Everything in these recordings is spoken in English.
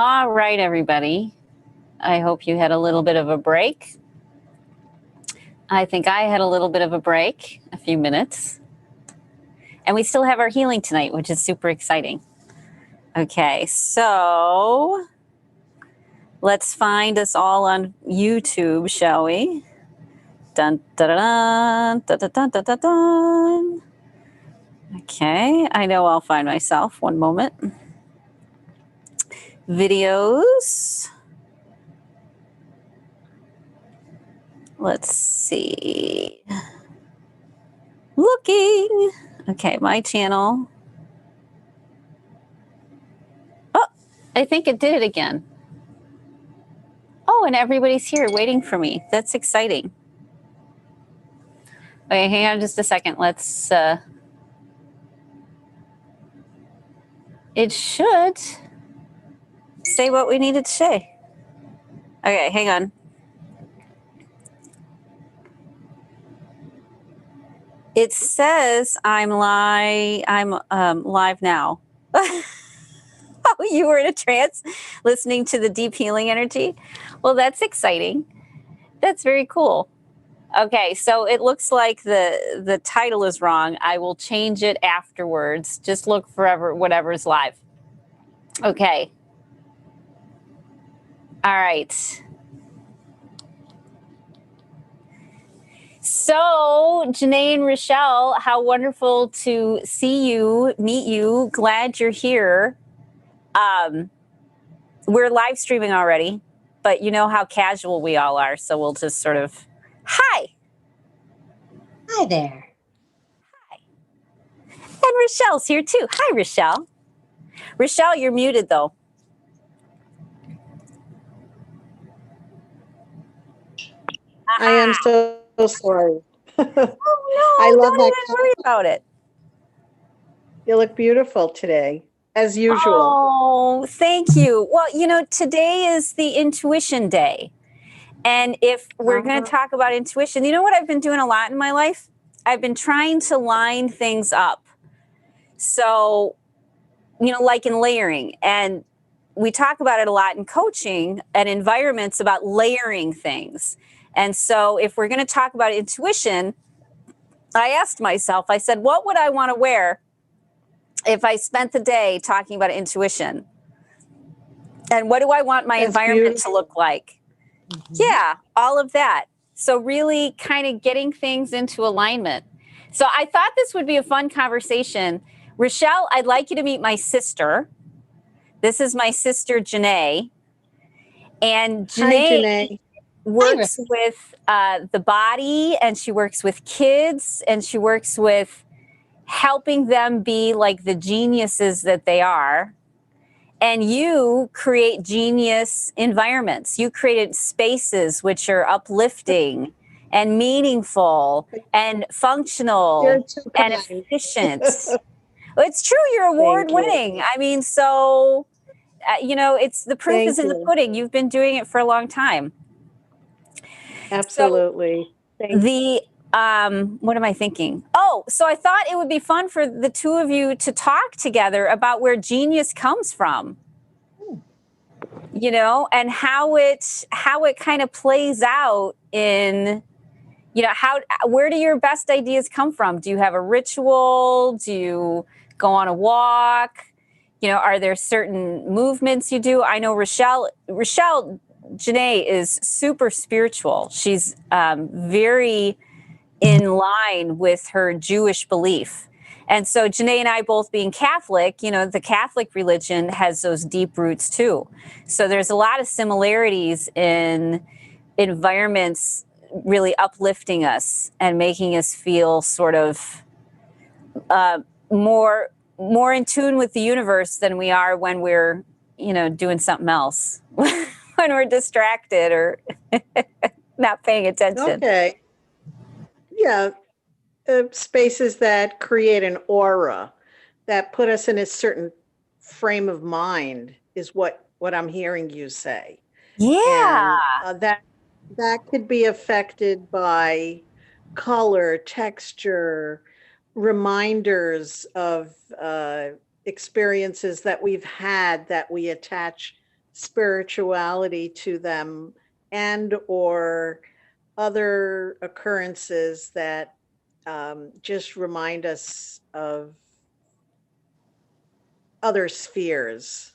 All right, everybody. I hope you had a little bit of a break. I think I had a little bit of a break, a few minutes. And we still have our healing tonight, which is super exciting. Okay, so let's find us all on YouTube, shall we? Dun, dun, dun, dun, dun, dun, dun, dun, dun. Okay, I know I'll find myself. One moment. Videos. Let's see. Looking. Okay, my channel. Oh, I think it did it again. Oh, and everybody's here waiting for me. That's exciting. Okay, hang on just a second. Let's, it should say what we needed to say. Okay, hang on. It says I'm live now. Oh, you were in a trance listening to the deep healing energy? Well, that's exciting. That's very cool. Okay, so it looks like the title is wrong. I will change it afterwards. Just look forever, whatever's live. Okay. All right. So, Jeanne and Rochelle, how wonderful to see you, meet you. Glad you're here. We're live streaming already, but you know how casual we all are, so we'll just sort of, hi. Hi there. Hi. And Rochelle's here too. Hi, Rochelle. Rochelle, you're muted though. I am so sorry. Oh no, I love don't that. even worry about it. You look beautiful today, as usual. Oh, thank you. Well, you know, today is the intuition day. And if we're going to talk about intuition, you know what I've been doing a lot in my life? I've been trying to line things up. So, you know, like in layering. And we talk about it a lot in coaching and environments about layering things. And so if we're going to talk about intuition, I asked myself, I said, what would I want to wear if I spent the day talking about intuition? And what do I want my environment to look like? Mm-hmm. Yeah, all of that. So really kind of getting things into alignment. So I thought this would be a fun conversation. Rochelle, I'd like you to meet my sister. This is my sister, Jeanne. And Jeanne works with the body, and she works with kids, and she works with helping them be like the geniuses that they are. And you create genius environments. You created spaces which are uplifting and meaningful and functional and efficient. Well, it's true. You're award winning. I mean, so, you know, it's the proof is in the pudding. You've been doing it for a long time. Absolutely. So what am I thinking? Oh, so I thought it would be fun for the two of you to talk together about where genius comes from, you know, and how it kind of plays out in, you know, where do your best ideas come from? Do you have a ritual? Do you go on a walk? You know, are there certain movements you do? I know Rochelle, Jeanne is super spiritual. She's very in line with her Jewish belief. And so Jeanne and I both being Catholic, you know, the Catholic religion has those deep roots too. So there's a lot of similarities in environments really uplifting us and making us feel sort of more in tune with the universe than we are when we're, you know, doing something else, when we're distracted or not paying attention. Okay. Yeah. Spaces that create an aura that put us in a certain frame of mind is what I'm hearing you say. Yeah. And, that could be affected by color, texture, reminders of experiences that we've had that we attach spirituality to them, and or other occurrences that just remind us of other spheres,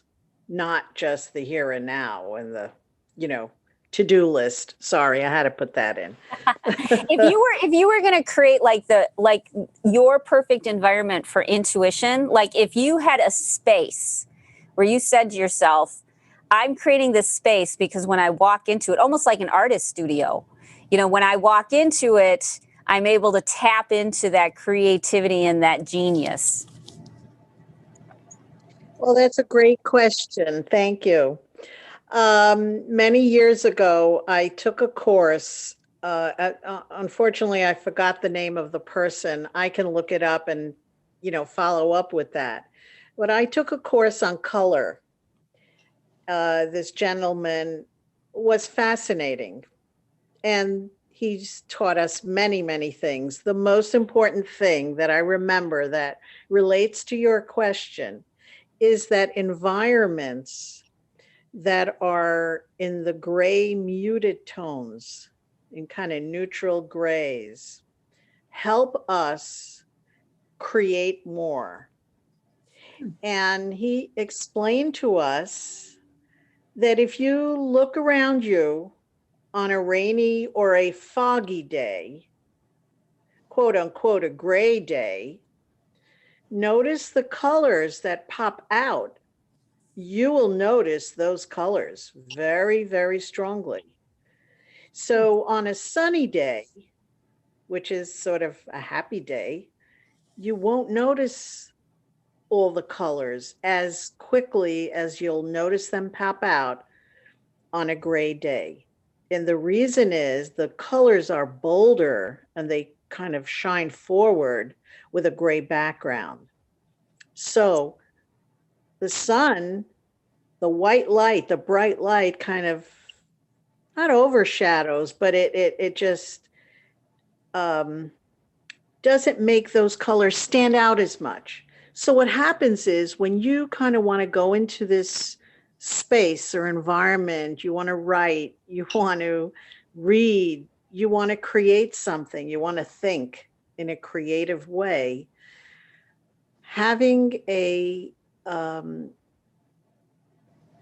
not just the here and now and the, you know, to-do list. Sorry, I had to put that in. If you were going to create like your perfect environment for intuition, like if you had a space where you said to yourself, I'm creating this space because when I walk into it, almost like an artist studio, you know, when I walk into it, I'm able to tap into that creativity and that genius. Well, that's a great question. Thank you. Many years ago, I took a course. Unfortunately, I forgot the name of the person. I can look it up and, you know, follow up with that. But I took a course on color. This gentleman was fascinating, and he's taught us many, many things. The most important thing that I remember that relates to your question is that environments that are in the gray muted tones, in kind of neutral grays, help us create more. And he explained to us that if you look around you on a rainy or a foggy day, quote unquote, a gray day, notice the colors that pop out. You will notice those colors very, very strongly. So on a sunny day, which is sort of a happy day, you won't notice all the colors as quickly as you'll notice them pop out on a gray day. And the reason is the colors are bolder and they kind of shine forward with a gray background. So the sun, the white light, the bright light kind of not overshadows, but it just doesn't make those colors stand out as much. So what happens is when you kind of want to go into this space or environment, you want to write, you want to read, you want to create something, you want to think in a creative way, having a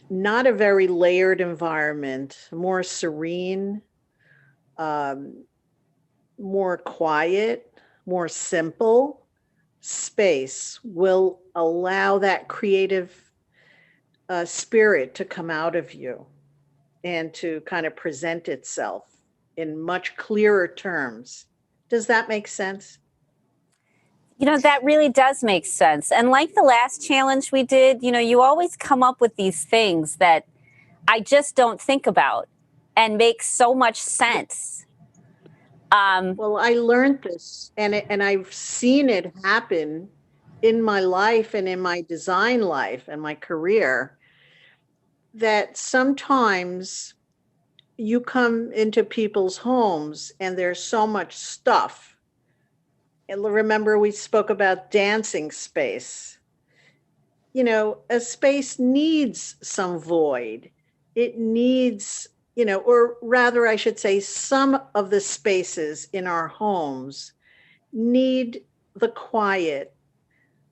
not a very layered environment, more serene, more quiet, more simple space will allow that creative spirit to come out of you and to kind of present itself in much clearer terms. Does that make sense? You know, that really does make sense. And like the last challenge we did, you know, you always come up with these things that I just don't think about and make so much sense. Well, I learned this and I've seen it happen in my life and in my design life and my career, that sometimes you come into people's homes and there's so much stuff. And remember, we spoke about dancing space. You know, a space needs some void. It needs, you know, or rather, I should say, some of the spaces in our homes need the quiet,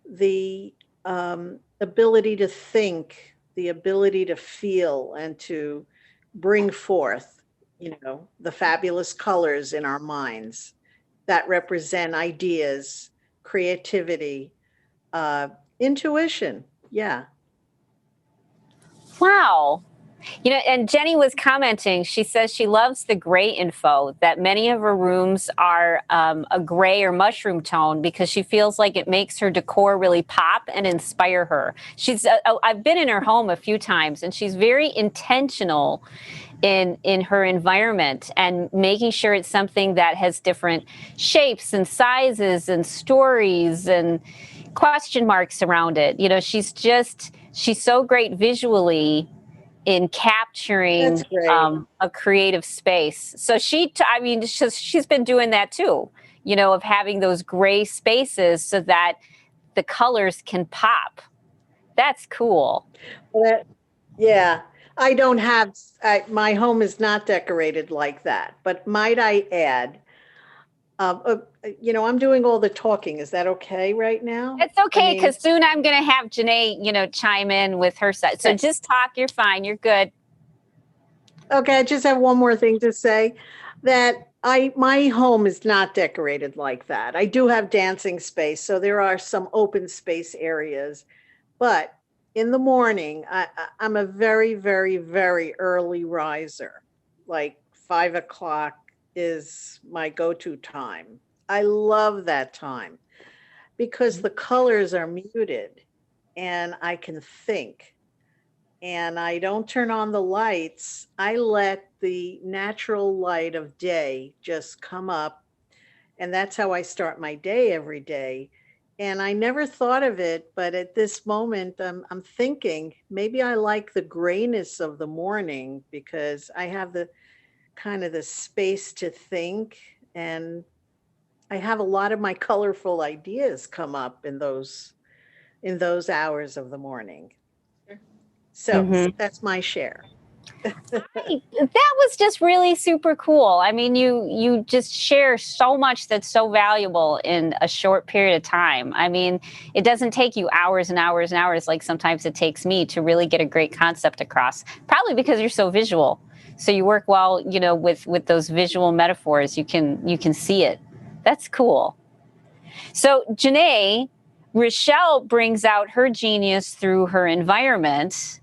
the ability to think, the ability to feel, and to bring forth, you know, the fabulous colors in our minds that represent ideas, creativity, intuition. Yeah. Wow. You know, and Jenny was commenting, she says she loves the gray info, that many of her rooms are a gray or mushroom tone because she feels like it makes her decor really pop and inspire her. I've been in her home a few times and she's very intentional in her environment and making sure it's something that has different shapes and sizes and stories and question marks around it. You know, she's so great visually in capturing a creative space. So she's been doing that too, you know, of having those gray spaces so that the colors can pop. That's cool. Yeah. I don't have, my home is not decorated like that, but might I add, I'm doing all the talking. Is that okay right now? It's I okay, mean, because soon I'm going to have Janae, chime in with her side. So okay. just talk. You're fine. You're good. Okay, I just have one more thing to say, that my home is not decorated like that. I do have dancing space, so there are some open space areas, but in the morning, I'm a very, very, very early riser. Like 5 o'clock is my go-to time. I love that time because the colors are muted and I can think, and I don't turn on the lights. I let the natural light of day just come up, and that's how I start my day every day. And I never thought of it, but at this moment, I'm thinking maybe I like the grayness of the morning because I have the kind of the space to think, and I have a lot of my colorful ideas come up in those hours of the morning. So Mm-hmm. that's my share. That was just really super cool. I mean, you just share so much that's so valuable in a short period of time. I mean, it doesn't take you hours and hours and hours like sometimes it takes me to really get a great concept across. Probably because you're so visual. So you work well, with those visual metaphors. You can see it. That's cool. So Janae, Rochelle brings out her genius through her environment.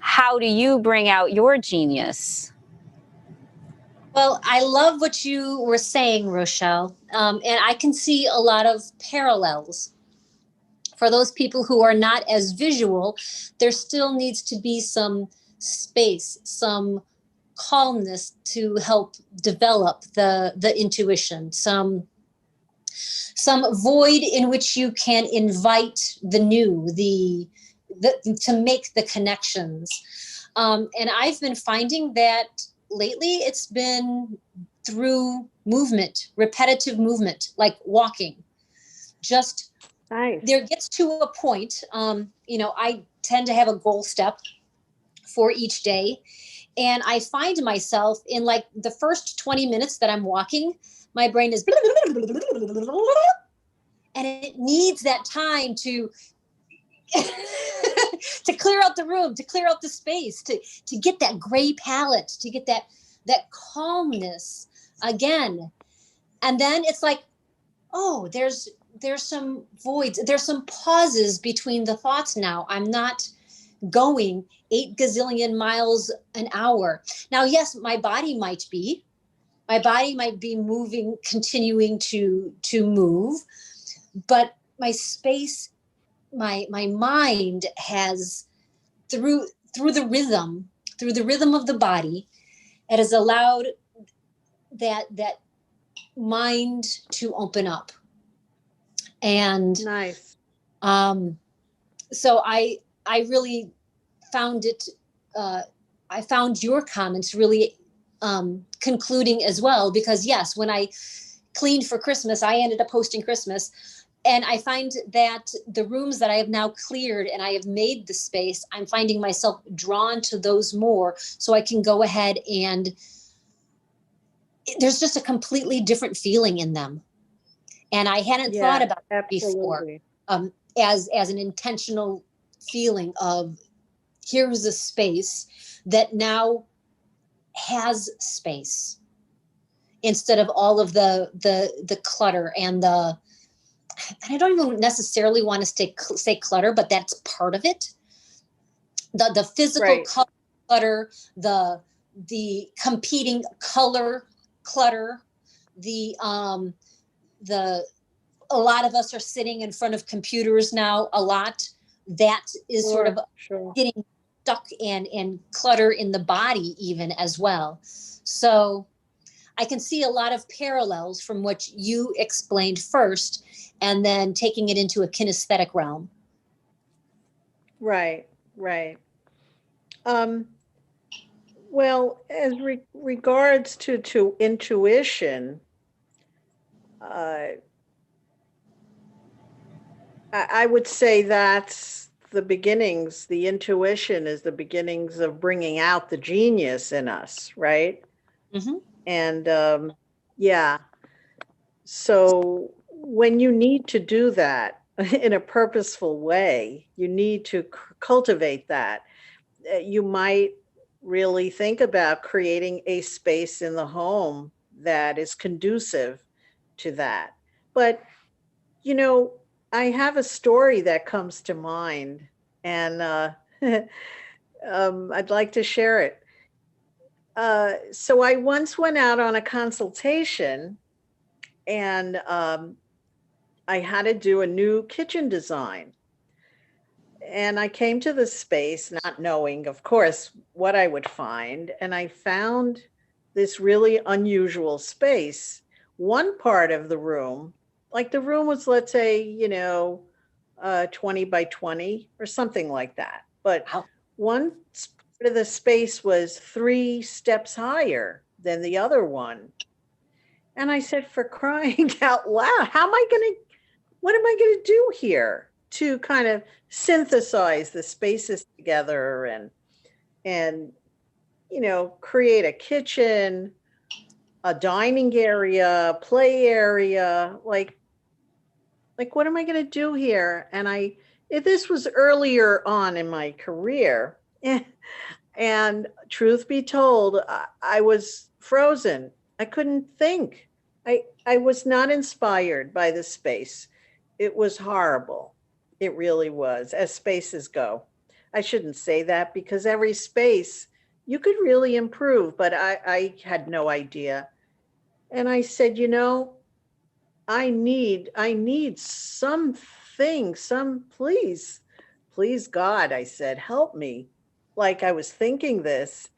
How do you bring out your genius? Well, I love what you were saying, Rochelle. And I can see a lot of parallels. For those people who are not as visual, there still needs to be some space, some calmness to help develop the intuition, some void in which you can invite the new, the to make the connections. And I've been finding that lately it's been through movement, repetitive movement, like walking. Just Nice. there gets to a point, I tend to have a goal step for each day. And I find myself in like the first 20 minutes that I'm walking, my brain is, and it needs that time to to clear out the room, to clear out the space, to get that gray palette, to get that calmness again. And then it's like, oh, there's some voids, there's some pauses between the thoughts now. I'm not going 8 gazillion miles an hour. Now, yes, my body might be moving, continuing to move, but my space, my mind has, through the rhythm of the body, it has allowed that mind to open up. And Nice. So I really found it, I found your comments really concluding as well, because yes, when I cleaned for Christmas, I ended up hosting Christmas. And I find that the rooms that I have now cleared and I have made the space, I'm finding myself drawn to those more, so I can go ahead and there's just a completely different feeling in them. And I hadn't thought about it before, as an intentional feeling of, here's a space that now has space, instead of all of the clutter and I don't even necessarily want to say clutter, but that's part of it. The physical Right. clutter, the competing color clutter, the a lot of us are sitting in front of computers now a lot. That is sort of getting stuck and clutter in the body even as well. So I can see a lot of parallels from what you explained first, and then taking it into a kinesthetic realm. Right, right. Well, as regards to intuition, I would say that's the beginnings, the intuition is the beginnings of bringing out the genius in us, right? Mm-hmm. And yeah, so when you need to do that in a purposeful way, you need to cultivate that. You might really think about creating a space in the home that is conducive to that. But, you know, I have a story that comes to mind, and I'd like to share it. So I once went out on a consultation, and I had to do a new kitchen design. And I came to the space not knowing, of course, what I would find. And I found this really unusual space. One part of the room, like the room was, let's say, 20 by 20 or something like that. But Wow. one part of the space was 3 steps higher than the other one. And I said, for crying out loud, what am I going to do here to kind of synthesize the spaces together and create a kitchen, a dining area, play area, like what am I going to do here? And this was earlier on in my career. And truth be told, I was frozen. I couldn't think. I was not inspired by the space. It was horrible. It really was, as spaces go. I shouldn't say that because every space you could really improve, but I had no idea. And I said, I need something, please God, I said, help me. Like I was thinking this.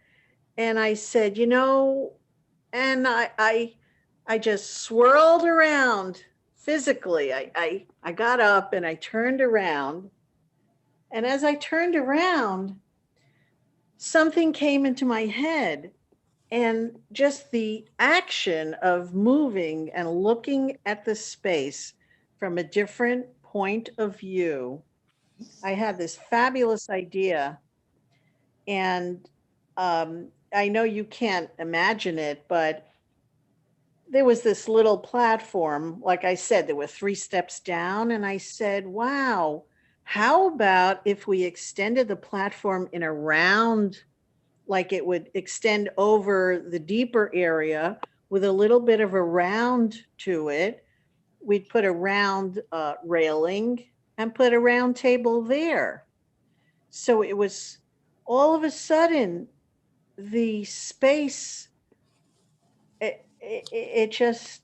And I said, and I just swirled around physically. I got up and I turned around. And as I turned around, something came into my head. And just the action of moving and looking at the space from a different point of view, I had this fabulous idea. And I know you can't imagine it, but there was this little platform. Like I said, there were 3 steps down. And I said, wow, how about if we extended the platform in a round, like it would extend over the deeper area with a little bit of a round to it. We'd put a round railing and put a round table there. So it was all of a sudden the space, it just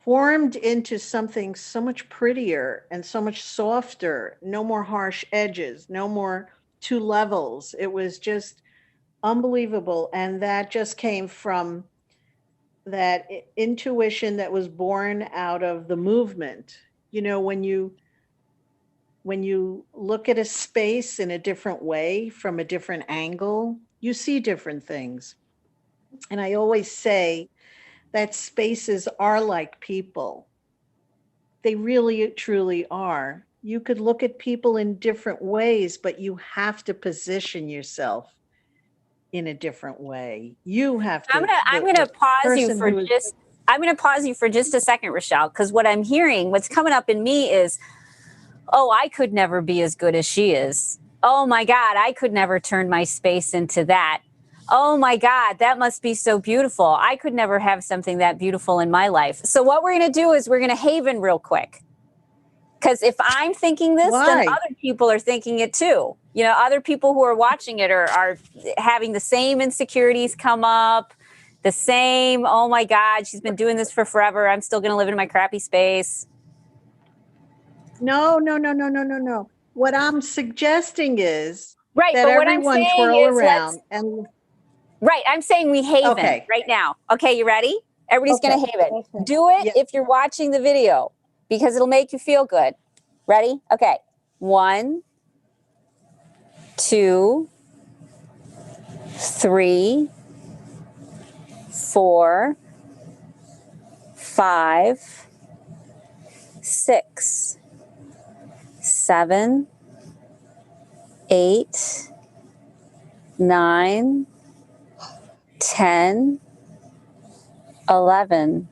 formed into something so much prettier and so much softer. No more harsh edges, no more 2 levels. It was just unbelievable. And that just came from that intuition that was born out of the movement. When you look at a space in a different way from a different angle, you see different things. And I always say that spaces are like people. They really, truly are. You could look at people in different ways, but you have to position yourself in a different way. You have to. I'm gonna pause you for just. I'm going to pause you for just a second, Rochelle, because what I'm hearing, what's coming up in me is, oh, I could never be as good as she is. Oh my God, I could never turn my space into that. Oh my God, that must be so beautiful. I could never have something that beautiful in my life. So what we're going to do is we're going to haven real quick. Because if I'm thinking this, then other people are thinking it too. Other people who are watching it are having the same insecurities come up, the same, oh my God, she's been doing this for forever. I'm still going to live in my crappy space. No. What I'm suggesting is that everyone twirl around and. Right. I'm saying we haven right now. Okay. You ready? Everybody's going to haven. Okay. Do it if you're watching the video because it'll make you feel good. Ready? Okay. 1, 2, 3, 4, 5, 6, 7, 8, 9, 10, 11,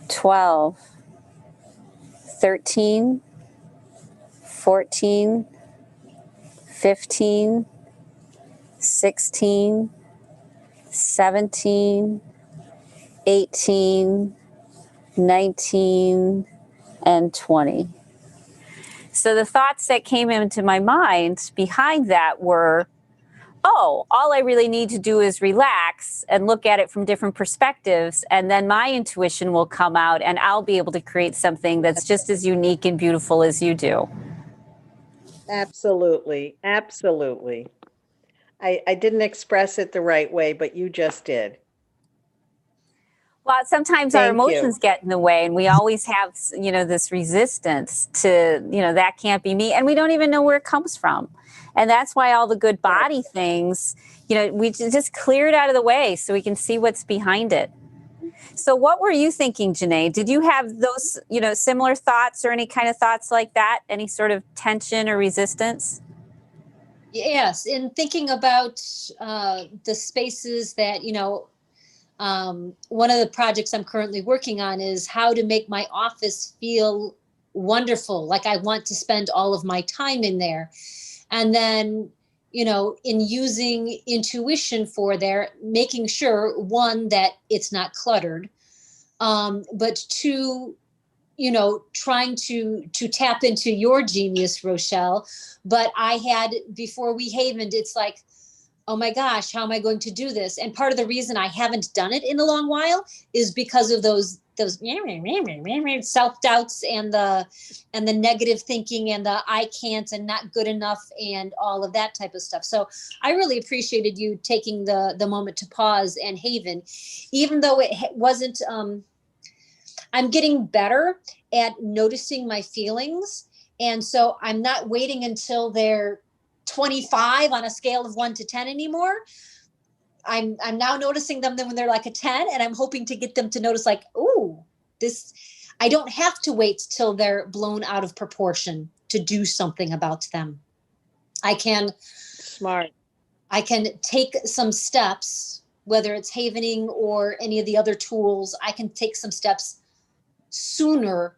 12, 13, 14, 15, 16, 17, 18, 19, and 20. So the thoughts that came into my mind behind that were, oh, all I really need to do is relax and look at it from different perspectives. And then my intuition will come out and I'll be able to create something that's just as unique and beautiful as you do. Absolutely. Absolutely. I didn't express it the right way, but you just did. Well, sometimes our Thank you. emotions get in the way and we always have, this resistance to, that can't be me. And we don't even know where it comes from. And that's why all the good body things, we just clear it out of the way so we can see what's behind it. So what were you thinking, Jeanne? Did you have those, similar thoughts or any kind of thoughts like that? Any sort of tension or resistance? Yes. In thinking about the spaces that, one of the projects I'm currently working on is how to make my office feel wonderful. Like I want to spend all of my time in there. And then, in using intuition for there, making sure, one, that it's not cluttered, but two, trying to tap into your genius, Rochelle. But I had, before we havened, it's like, oh my gosh, how am I going to do this? And part of the reason I haven't done it in a long while is because of those self-doubts and the negative thinking and the I can't and not good enough and all of that type of stuff. So I really appreciated you taking the moment to pause and haven, even though it wasn't, I'm getting better at noticing my feelings. And so I'm not waiting until they're 25 on a scale of 1 to 10 anymore. I'm now noticing them when they're like a 10, and I'm hoping to get them to notice like, oh, this, I don't have to wait till they're blown out of proportion to do something about them. I can take some steps, whether it's havening or any of the other tools. I can take some steps sooner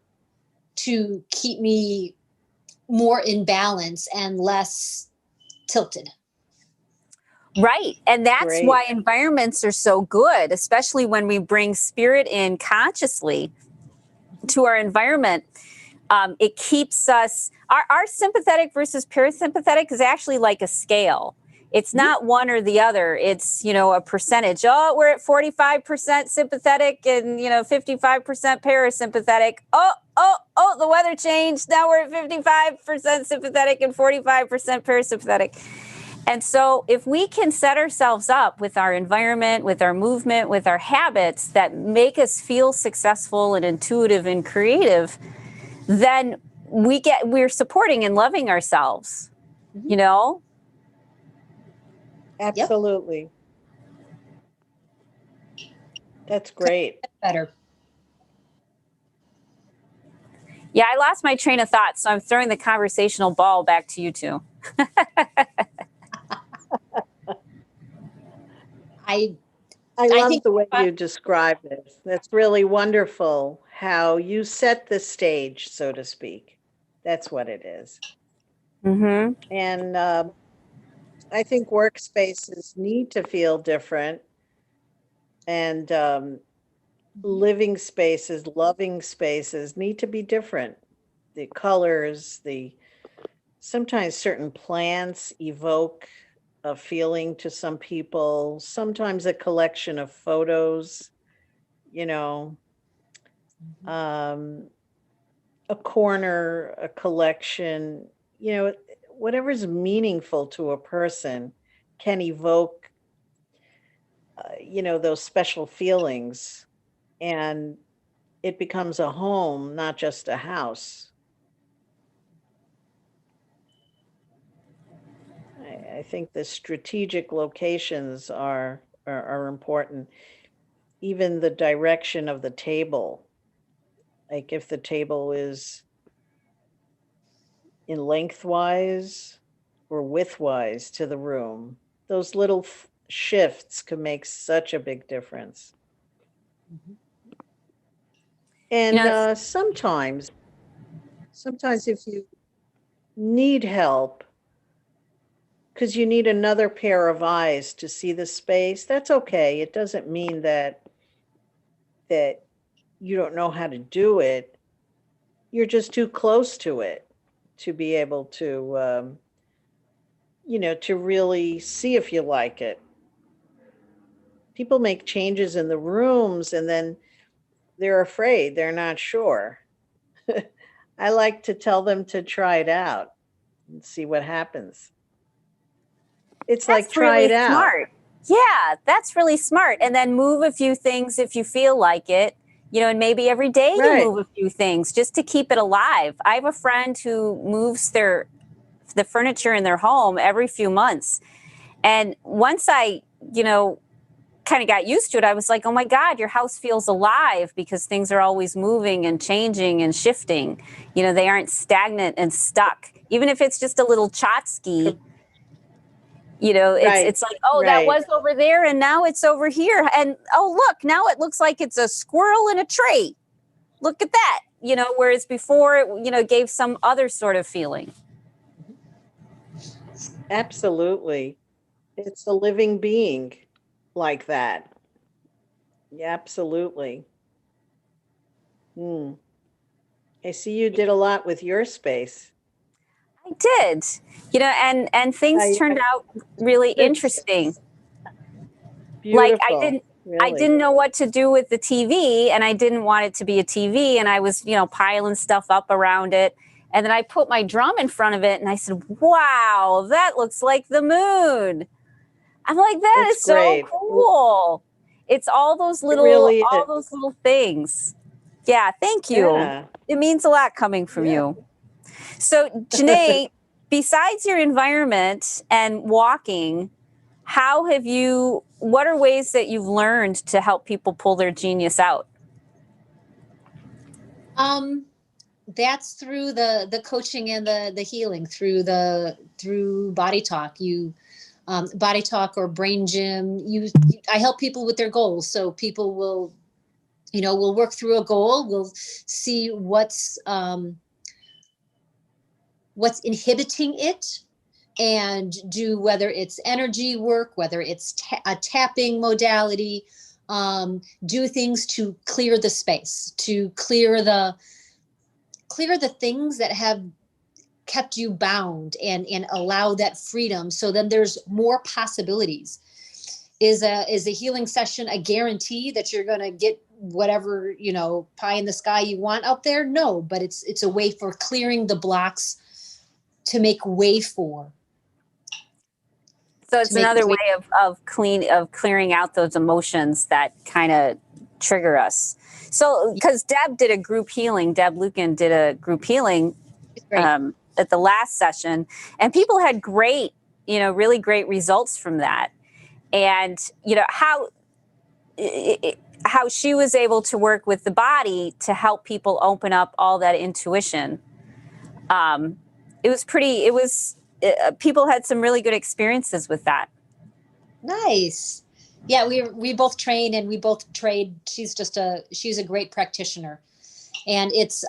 to keep me more in balance and less tilted. Right. And that's why environments are so good, especially when we bring spirit in consciously to our environment. It keeps us, our sympathetic versus parasympathetic is actually like a scale. It's not one or the other. It's, a percentage. Oh, we're at 45% sympathetic and, 55% parasympathetic. Oh, the weather changed. Now we're at 55% sympathetic and 45% parasympathetic. And so if we can set ourselves up with our environment, with our movement, with our habits that make us feel successful and intuitive and creative, then we're supporting and loving ourselves, Absolutely. Yep. That's great. Better. Yeah, I lost my train of thought, so I'm throwing the conversational ball back to you two. I love the way you describe this. That's really wonderful how you set the stage, so to speak. That's what it is. Mm-hmm. And I think workspaces need to feel different. And living spaces, loving spaces need to be different. The colors, sometimes certain plants evoke a feeling to some people, sometimes a collection of photos, a corner, a collection, whatever's meaningful to a person can evoke, those special feelings, and it becomes a home, not just a house. I think the strategic locations are important. Even the direction of the table. Like if the table is in lengthwise or widthwise to the room. Those little shifts can make such a big difference. Mhm. And sometimes if you need help, because you need another pair of eyes to see the space, that's okay. It doesn't mean that you don't know how to do it. You're just too close to it to be able to, to really see if you like it. People make changes in the rooms and then they're afraid, they're not sure. I like to tell them to try it out and see what happens. It's like, try it out. Smart. Yeah, that's really smart. And then move a few things if you feel like it, and maybe every day you move a few things just to keep it alive. I have a friend who moves the furniture in their home every few months. And once I, kind of got used to it, I was like, oh my God, your house feels alive because things are always moving and changing and shifting. They aren't stagnant and stuck. Even if it's just a little Chotsky, it's like, oh, that was over there and now it's over here. And oh, look, now it looks like it's a squirrel in a tree. Look at that, whereas before it, gave some other sort of feeling. Absolutely. It's a living being like that. Yeah, absolutely. I see you did a lot with your space. I did, and things turned out really interesting. Beautiful. Like I didn't know what to do with the TV, and I didn't want it to be a TV, and I was, piling stuff up around it. And then I put my drum in front of it and I said, wow, that looks like the moon. I'm like, that is so cool. It's all those little things. Yeah, thank you. Yeah. It means a lot coming from you. So, Jeanne, besides your environment and walking, what are ways that you've learned to help people pull their genius out? That's through the coaching and the healing, through body talk. Body talk or brain gym. I help people with their goals. So people will, we'll work through a goal. We'll see what's inhibiting it, and do whether it's energy work, whether it's a tapping modality, do things to clear the space, to clear the things that have kept you bound, and allow that freedom. So then there's more possibilities. Is a healing session a guarantee that you're going to get whatever, pie in the sky you want out there? No, but it's a way for clearing the blocks to make way for. So it's another way of clearing out those emotions that kind of trigger us. So, because Deb Lucan did a group healing at the last session, and people had really great results from that. And, how she was able to work with the body to help people open up all that intuition. People had some really good experiences with that. Nice. Yeah, we both train and we both trade. She's a great practitioner. And it's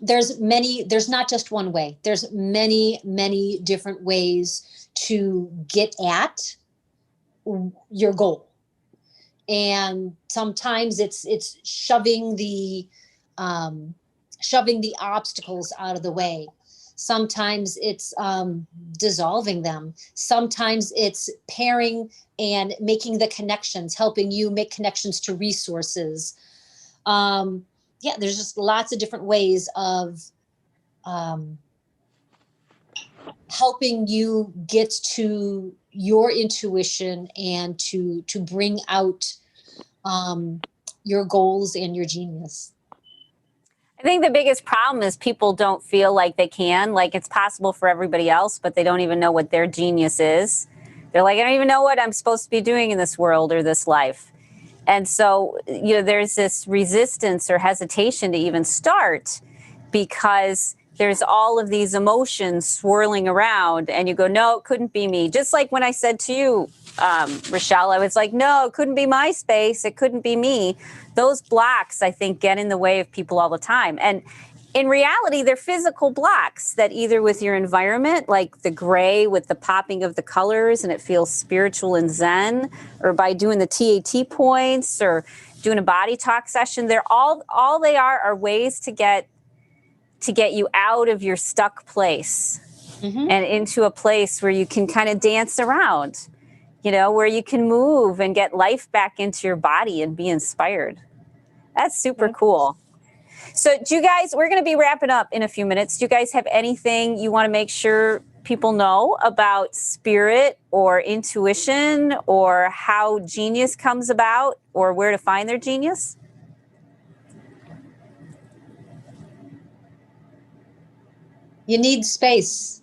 there's not just one way. There's many different ways to get at your goal. And sometimes it's shoving the obstacles out of the way. Sometimes it's dissolving them. Sometimes it's pairing and making the connections, helping you make connections to resources. There's just lots of different ways of helping you get to your intuition and to bring out your goals and your genius. I think the biggest problem is people don't feel like they can, like it's possible for everybody else, but they don't even know what their genius is. They're like, I don't even know what I'm supposed to be doing in this world or this life. And so, there's this resistance or hesitation to even start because there's all of these emotions swirling around, and you go, no, it couldn't be me. Just like when I said to you, Rochelle, I was like, no, it couldn't be my space. It couldn't be me. Those blocks, I think, get in the way of people all the time. And in reality, they're physical blocks that either with your environment, like the gray with the popping of the colors and it feels spiritual and zen, or by doing the TAT points or doing a body talk session, they're all they are ways to get you out of your stuck place and into a place where you can kind of dance around, where you can move and get life back into your body and be inspired. That's super cool. So do you guys, we're going to be wrapping up in a few minutes. Do you guys have anything you want to make sure people know about spirit or intuition or how genius comes about or where to find their genius? You need space.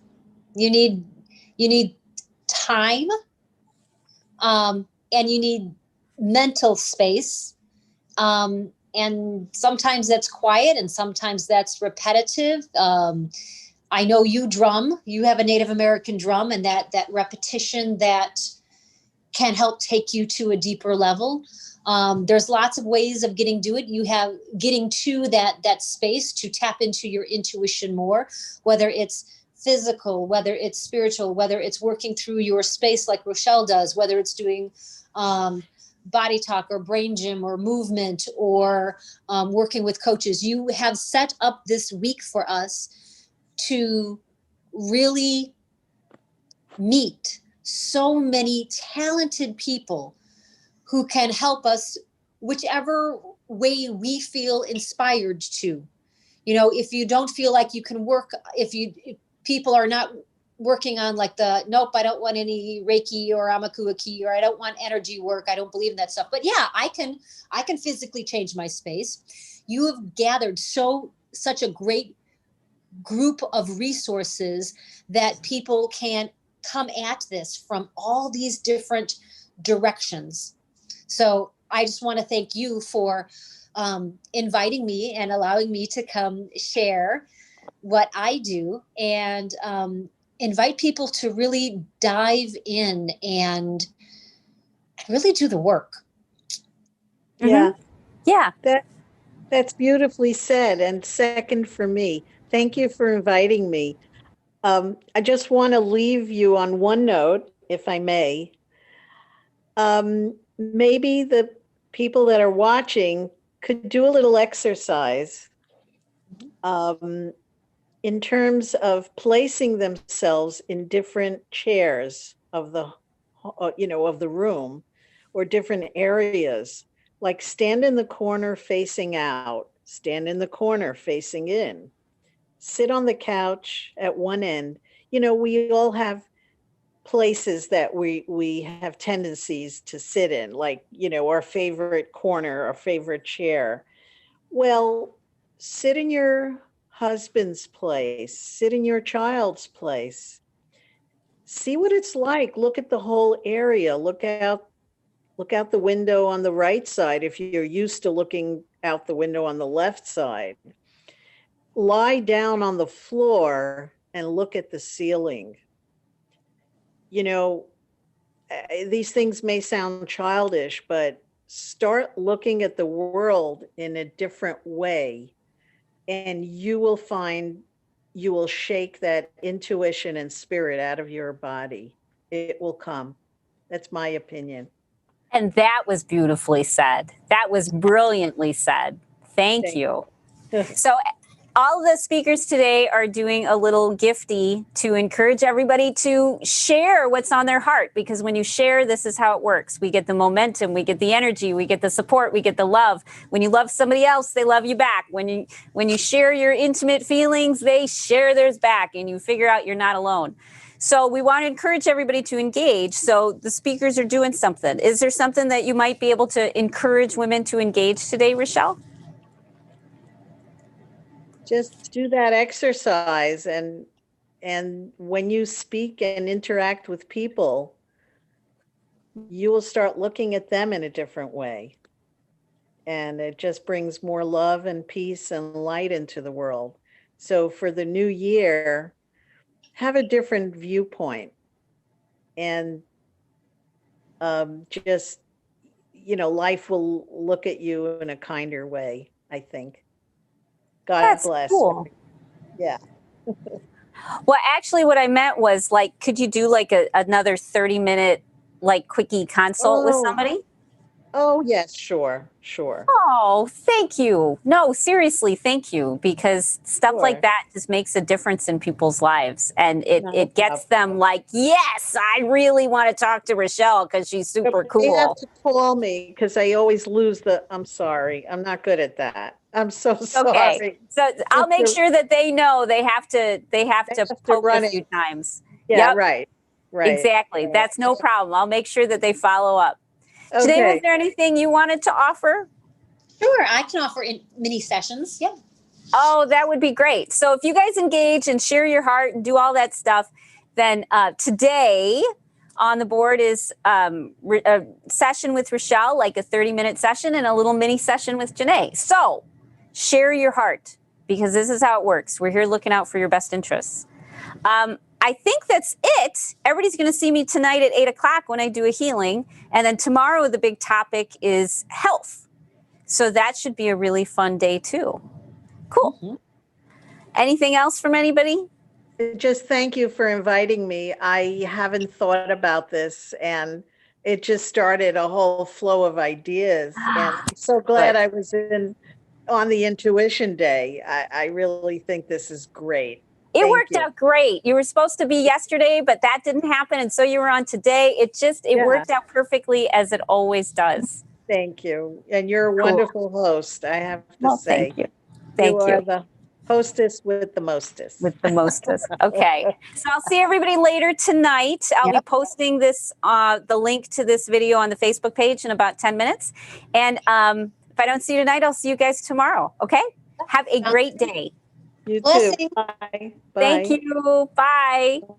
You need time, and you need mental space. And sometimes that's quiet and sometimes that's repetitive. I know you drum, you have a Native American drum, and that repetition that can help take you to a deeper level. There's lots of ways of getting to it. You have getting to that space to tap into your intuition more, whether it's physical, whether it's spiritual, whether it's working through your space like Rochelle does, whether it's doing body talk or brain gym or movement or working with coaches. You have set up this week for us to really meet so many talented people who can help us whichever way we feel inspired to. If you don't feel like you can work, if people are not working on like nope, I don't want any Reiki or Amakuaki, or I don't want energy work. I don't believe in that stuff. But yeah, I can physically change my space. You have gathered such a great group of resources that people can come at this from all these different directions. So I just want to thank you for inviting me and allowing me to come share what I do, and invite people to really dive in and really do the work. Yeah. Yeah. That's beautifully said, and second for me. Thank you for inviting me. I just want to leave you on one note, if I may. Maybe the people that are watching could do a little exercise in terms of placing themselves in different chairs of the room or different areas. Like stand in the corner facing out, stand in the corner facing in, sit on the couch at one end. We all have places that we have tendencies to sit in, like, our favorite corner, our favorite chair. Well, sit in your husband's place, sit in your child's place. See what it's like. Look at the whole area. Look out the window on the right side if you're used to looking out the window on the left side. Lie down on the floor and look at the ceiling. These things may sound childish, but start looking at the world in a different way, and you will find you will shake that intuition and spirit out of your body. It will come. That's my opinion. And that was beautifully said. That was brilliantly said. Thank you. So all the speakers today are doing a little gifty to encourage everybody to share what's on their heart, because when you share, this is how it works. We get the momentum, we get the energy, we get the support, we get the love. When you love somebody else, they love you back. When you share your intimate feelings, they share theirs back, and you figure out you're not alone. So we want to encourage everybody to engage. So the speakers are doing something. Is there something that you might be able to encourage women to engage today, Rochelle? Just do that exercise, and when you speak and interact with people, you will start looking at them in a different way. And it just brings more love and peace and light into the world. So for the new year, have a different viewpoint and just, life will look at you in a kinder way, I think. God That's bless. cool. Yeah. Well, actually, what I meant was like, could you do like another 30-minute like quickie consult with somebody? Oh, yes, sure. Oh, thank you. No, seriously, thank you. Because stuff Sure. like that just makes a difference in people's lives. And No it gets them like, yes, I really want to talk to Rochelle because she's super But they have cool. to call me because I always lose I'm sorry. I'm not good at that. I'm so sorry. Okay. So I'll make sure that they know they have to poke run a few it. times. Yeah, Yep, right. exactly. Right. That's no problem. I'll make sure that they follow up. Today, Okay. was there anything you wanted to offer? Sure, I can offer in mini sessions. Yep. Oh, that would be great. So if you guys engage and share your heart and do all that stuff, then today on the board is a session with Rochelle, like a 30-minute session, and a little mini session with Jeanne. So share your heart, because this is how it works. We're here looking out for your best interests. I think that's it. Everybody's going to see me tonight at 8 o'clock when I do a healing. And then tomorrow, the big topic is health. So that should be a really fun day too. Cool. Mm-hmm. Anything else from anybody? Just thank you for inviting me. I haven't thought about this, and it just started a whole flow of ideas. And I'm so glad I was on the Intuition Day. I really think this is great. It worked out great. You were supposed to be yesterday, but that didn't happen. And so you were on today. It worked out perfectly, as it always does. Thank you. And you're a wonderful host, I have to say. Thank you. Thank you. You are the hostess with the mostest. With the mostest. Okay. So I'll see everybody later tonight. I'll be posting this, the link to this video on the Facebook page in about 10 minutes. And if I don't see you tonight, I'll see you guys tomorrow. Okay? Have a great day. You too. Bye. Thank you. Bye.